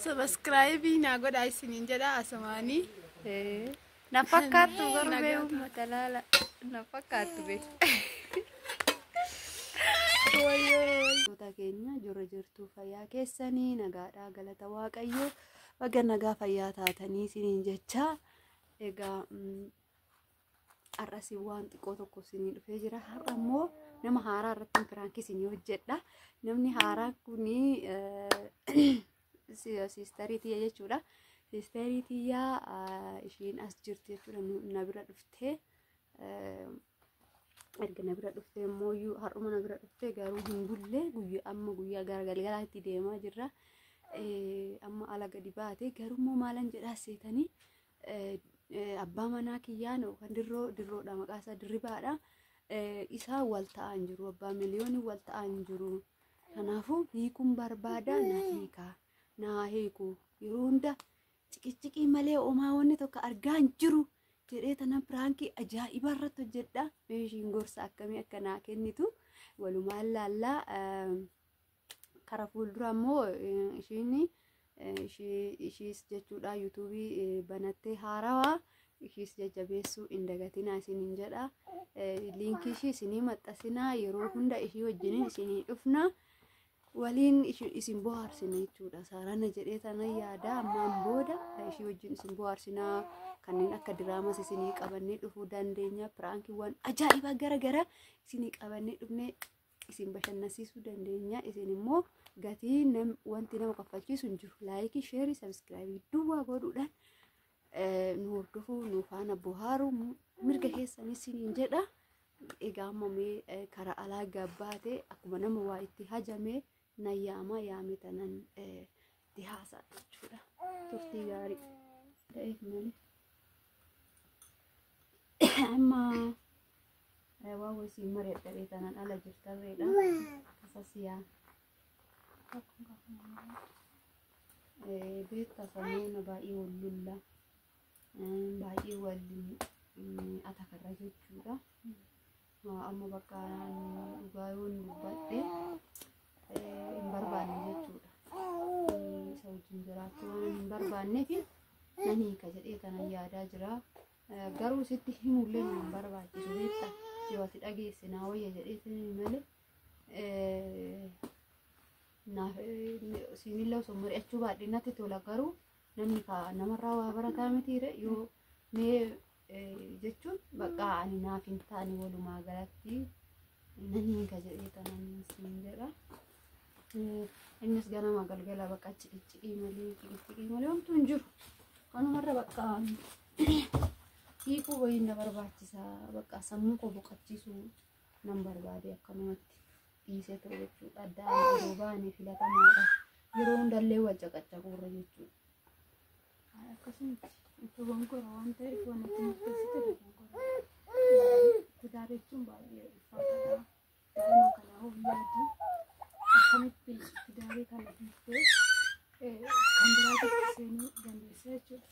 Subscribe na godha isinin jedha asmaani. Na fakkaattu garuu beekuma talaala na fakkaattu beektu. Goota keenya jora jirtuu fayyaa keessanii nagaadhaa galata waaqayyoo baga nagaa fayyaa taatanii isiniin jecha egaa arrasi waan xiqqoo tokko isinii dhufee jira. Har'a immoo nama haaraa irratti firaankii isinii hojjedha. Namni haaraa kuni siistariitii jechuudha. Siistariitii ishiin as jirti jechuudha. Na bira dhuftee erga na bira dhuftee immoo har'uma na bira dhuftee garuu hin bulle guyyaa gara galgalaatti deemaa jirra. Amma ala gadi baate garuu immoo maalan jedhaa seetanii abbaa manaa kiyyaan kan dirroodha maqaa isaa Dirribaadha. Isaa wal ta'an jiru abbaa miliyoonii wal ta'an jiru. Kanaafuu hiikuun barbaada na hiiku yeroo hunda ciqiciqii malee homaa wanni tokko argaa hin jiru jedhee tana firaankii ajaa'iba irratti hojjedha. Meeshiin gorsa akkamii akka naa kennitu walumaan laallaa. Karaa fuuldura immoo ishiis jechuudha yuutuubii banattee haarawaa ishiis jajjabeessuu hin dagatinaa isiniin jedha. Liinkii ishii isinii maxxansinaa yeroo hunda ishii wajjiniin isinii dhufna waliin isin bohaarsina jechuudha. Saarana jedhee tana yaada ammaan booda ishii wajjin isin bohaarsinaa kanneen akka diraamas isinii qabannee dhufuu dandeenya. Piraankiiwwan ajaa'iba gara isinii qabannee dhufnee isin bashannansiisuu dandeenya. Isin immoo gatii wanti nama kaffalchiisu hin jiru. Laayikii, sheerii, sabskiraayibii duwwaa godhuudhaan nu hordofuu nu faana bohaaru mirga keessanii isiniin jedha. Egaa ammamee karaa alaa gabbaatee akkuma nama waa itti hajamee na yaame tanan itti haasaa jechuudha. Turtii gaarii ta'eef malee amma waa wasiin mareedha tanan ala jirtarreedha. Kasasiyaa beektaa samuuna baay'ee wallulla baay'ee waliin atakarra jechuudha. Amma bakka dhugaayoon dubbadhe hin barbaanne jechuudha. Isa wajjin jiraachuu waan hin barbaanneef nan hiika jedhee tanan yaadaa jira. Garuu sitti himullee hin barbaachisu beektaa yoo ati dhageesse naa wayya jedhee malee siinillee osoo mari'achuu baadhee natti tola. Garuu namni namarraa waa barataa mitiire yoo mee jechuun bakka ani naaf hin taane walumaa galatti nan hiika jedhee tanan siin jedha. Innis ganama galgala bakka ciqiciqii malee homtuu hin jiru. Kanumarra bakka hiikuu wayii na barbaachisa. Bakka sammuu koo boqochiisuu nan barbaade akkanumatti dhiisee ture jechuudha. Addaan yeroo baane filatamaadha. Yeroo hundallee wal caqacaquurra jechuudha. Akkasumatti itti gongoora waan ta'eef waan itti murteessite gongoora. Tidaara jechuun baay'ee ulfaataadha. Daa'ima kanaafuu yaaduu akkamitti tidaaree kana dhiiftee kan biraatti seenuu dandeessa jechuudha.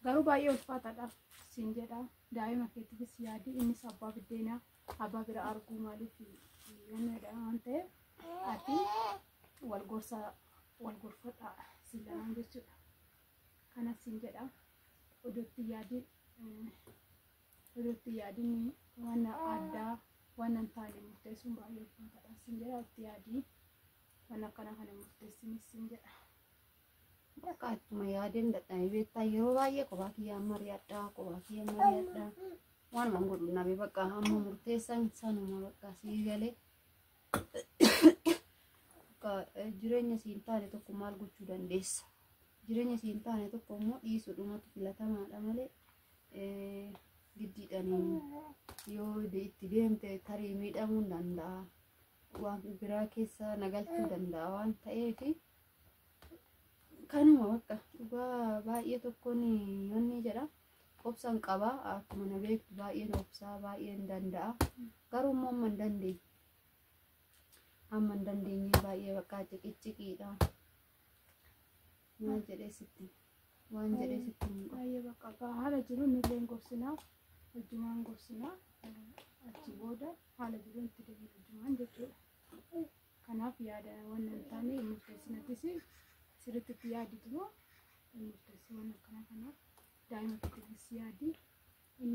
Garuu baay'ee ulfaataadha siin jedha. Daa'ima keetiifis yaadii innis abbaa biddeenaa abbaa bira arguu maaliif yannadha waan ta'eef ati wal gorfadha siin lamaan jechuudha. Kanas siin jedha. Odootti yaadiin waan addaa waan hin taane murteessuun baay'ee ulfaataadha siin jedha. Itti yaadii waan akkana kana murteessinis siin jedha. Bakka attuma yaadeen dadhabee beektaa yeroo baay'ee kophaa kiyyaan mari'adhaa waan godhu nabe bakka hamma murteessan sanuma bakka sii galee jireenya siin taane tokko maal gochuu dandeessa? Jireenya siin taane tokko immoo dhiisuudhumatu filatamaadha malee giddiidhaan yoo itti deemte tarii miidhamuu danda'a. Waan biraa keessa nagalchuu danda'a waan ta'eef kanuma bakka dhugaa baay'ee tokkoon yoonni jedha. Obsaan qaba akkuma na beektu baay'een obsaa baay'een danda'a. Garuu immoo amma hin dandeenye baay'ee bakka ciqiciqiidha. Waan jedhee sitti baay'ee bakka haala jiru nillee gorsinaa wajjumaan gorsinaa achi booda haala jiru itti deebiin wajjumaan jechuudha. Kanaaf yaada waan hin taane murteessinatis sirriitti yaaditu moo murteessee waan akkana daa'ima tokko yaadi.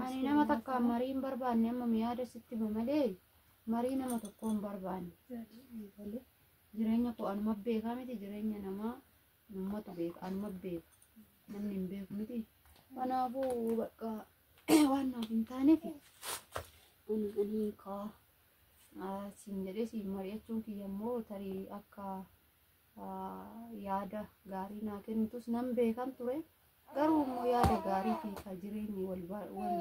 Ani nama takka mariin barbaanne amma miyaada sitti malee marii nama tokko hin barbaanne. Jireenya koo anuma beekaa miti jireenya namaa namatu beeka anuma beeka namni hin beeku miti. Kanaafuu bakka waan naaf hin taaneef ani kaa siin jedhee siin mari'achuun kiyya immoo tarii akka yaada gaarii naa kennitus nan beekan ture. Garuu immoo yaada gaarii fi ka jireenyi wal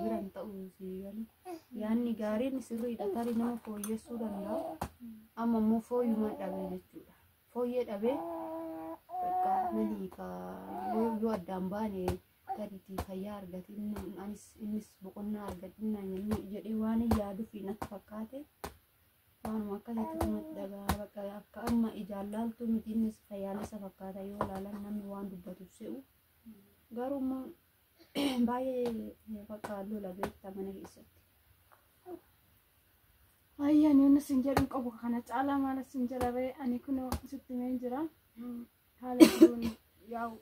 biran ta'uu siigani. Yaanni gaariin sirriidha tarii nama fooyyessuu danda'a. Amma immoo fooyyuma dhabee jechuudha. Fooyyee dhabee bakka nani ka yoo addaan baane tariitii fayyaa argatin innis boqonnaa argatin jedhee waan yaaduu fi natti fakkaate waanuma akkasitti natti dhagaa bakka akka amma ijaan laaltu miti innis fayyaalessa fakkaata yoo laalan namni waan dubbatu se'u. Garuu immoo baay'ee bakka lola beektaa mana keessatti. Ayyaan yoon isin jedhu qabu kana caalaa maal isin jedharee ani kunoo sitti meen jira. Haala jiruun yaa'u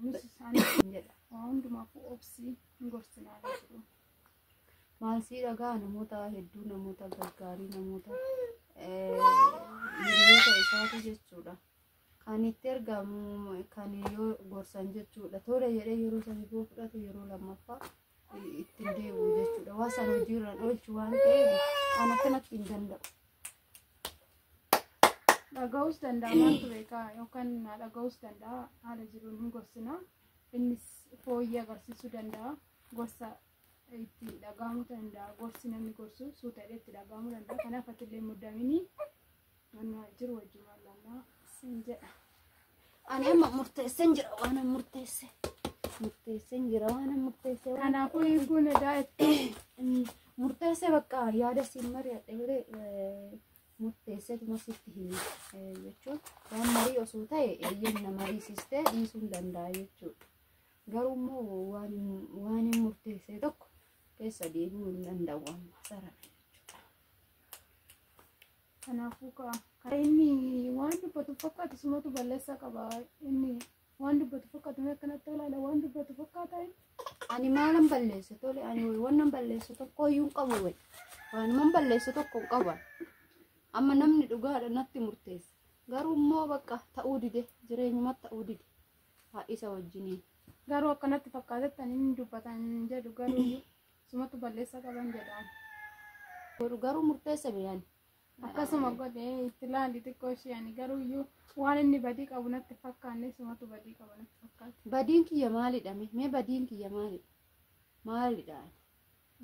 nuti isaanii jedha. Waa hundumaafuu obsii hin gorsinaa jiru. Maal sii dhagaa namoota hedduu namoota gaggaarii namoota hiriyoota isaati jechuudha. Kan itti ergamu kan yoo gorsan jechuudha. Tole jedhee yeroo sadii fudhatu yeroo lammaffaa ittiin deebi'u jechuudha. Waan sana hojiirraan oolchu waan ta'eef an akkanatti hin danda'u. Dhaga'uus danda'a maaltu beekaa yookaan dhaga'uus danda'a haala jiruun hin gorsinaa. Innis fooyyee agarsiisuu danda'a. Gorsa itti dhaga'amuu danda'a. Gorsi namni gorsu suuta itti dhaga'amuu danda'a. Kanaaf atillee muddamini waan jiru wajjin wallaalaa sin jedha. Ani amma murteesseen jira waan murteesse. Murteesseen jira waan murteesse. Kanaafuu kun daa'etti murteesse bakka yaada siin mari'adhe murteessee masitti himi jechuun waan marii osoo ta'e eeyyamna mariisistee dhiisuu danda'a jechuudha. Garuu immoo waan murteessee tokko keessa deebi'uu hin danda'u amma sarara jechuudha. Kanaafuu inni waan dubbatu fakkaatu sumatu balleessaa qaba. Inni waan dubbatu fakkaatu akkanatti ilaala waan dubbatu fakkaata. Ani maalan balleesse tole ani waan balleesse tokko iyyuu hin qabu wayi. Waan balleesse tokko hin qaban. Amma namni dhugaadha natti murteessa. Garuu immoo bakka ta'uu dide jireenyumatti ta'uu dide haadhisa wajjiniin. Garuu akkanatti fakkaatetti inni dubbatan jedhu garuu sumatu balleessaa qaban jedhaan. Garuu murteessa beeyani. Akkasuma godhee itti ilaali xiqqoo ishee ani garuu iyyuu waan inni badii qabu natti fakkaanne sumatu badii qabu natti fakkaate. Badiin kiyya maalidha mee badiin kiyya maalidha? Maalidha?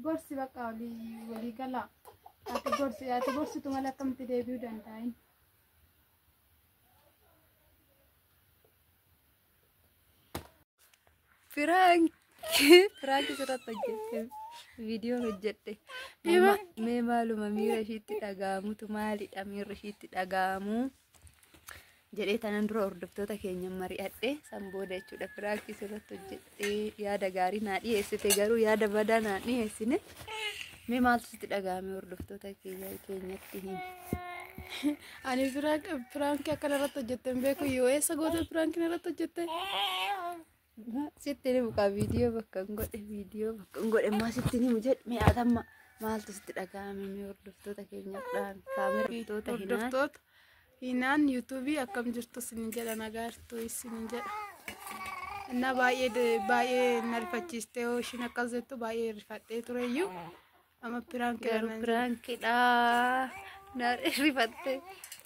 Gorsi bakka walii galaa. Ati gorsitu malee akkamitti deebi'uu danda'in? Firaanki sirratti hojjette viidiyoo hojjette mee maaluma miira ishiitti dhaga'amutu maalidha miira ishiitti dhaga'amu jedhee tanan dura hordoftoota keenya mari'adhe san booda jechuudha. Firaanki sirratti hojjette yaada gaarii naa dhiyeessite garuu yaada badaa naa dhiyeessine. Mee maaltu sitti dhaga'ame hordoftoota keenyatti himi? Ani firaankii akkana irratti hojjette hin beeku yoo eessa goota firaankiin irratti hojjette? Sitti himu kaa viidiyoo bakka hin godhe maa sitti himu jedhe mee atamma maaltu sitti dhaga'ame mee hordoftoota keenyadhaan kaameraa hordoftoota hinaan yuutuubii akkam jirtu sin jedha nagaartuu sin jedha. Inna baay'ee nalfachiistee yoo ishiin akkas jettu baay'ee rifadhee tureyyuu. Amma piraankiidha na rifatte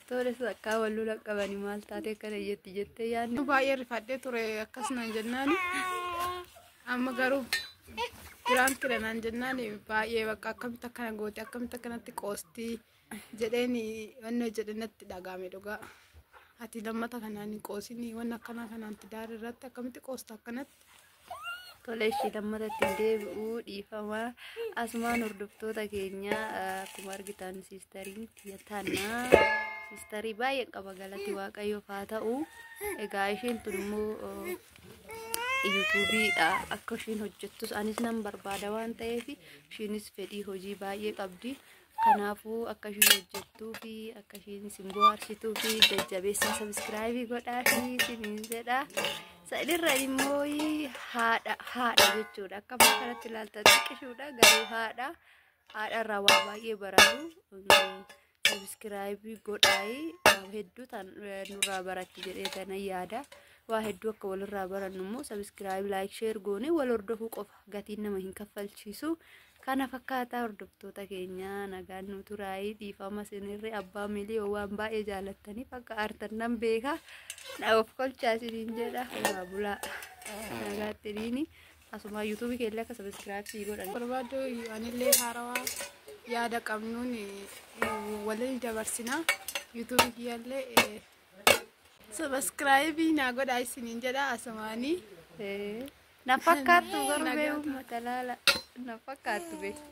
tole sakkaa wallu laqqabani maal taate akkana jettee yaadni baay'ee rifadhee ture akkasuma jennaan amma garuu piraankiidha naan jennaan baay'ee bakka akkamitti akkana goote akkamitti akkanatti qoostii jedheen wanna jedhanatti dhaga'ame dhugaa. Ati lammata kanaan hin qoosini waan akkana kanaatti daarii irratti akkamitti qoosta akkanatti. Tole ishee lammatatti deebi'uu dhiifama asumaan hordoftoota keenya akkuma argitan siistariin xiyyaataanaa siistarii baay'ee qaba galati waaqayyoof haa ta'u. Egaa isheen tun immoo yuutuubiidha akka isheen hojjettus anis nan barbaada waan ta'eef isheenis fedhii hojii baay'ee qabdi. Kanaafuu akka ishiin hojjettuu fi akka ishiin isin bohaarsituu fi jajjabeessaa sabiskiraaybii godhaa fi isiniin jedha. Sa'irra immoo haadha jechuudha. Akka bakka ilaaltan xiqqishuudha garuu haadharraa waa baay'ee baratu. Sabiskiraaybii godhaa hedduu nurraa baratti jedhee kana yaada. Waa hedduu akka walirraa barannu immoo sabiskiraaybii laayik sheer goone wal hordofuu qofa gatiin nama hin kaffalchiisu. Kana fakkaataa hordoftoota keenya nagaan nu turaayii dhiifama sinirree abbaa miliyoo waan baay'ee jaalattaniif akka aartan nan beeka. Na of kolchaa isiniin jedha. Bulaa nagaatti dhiini. Asuma yuutuubii keellee akka sabiskiraaybii godhan. Barbaadu anillee haarawaa yaada qabnuun waliin dabarsina. Yuutuubii keellee sabiskiraaybii naa godhaa isiniin jedha asumaanii. Na fakkaattu garuu beeku matalaala. Na fakkaattu beeku.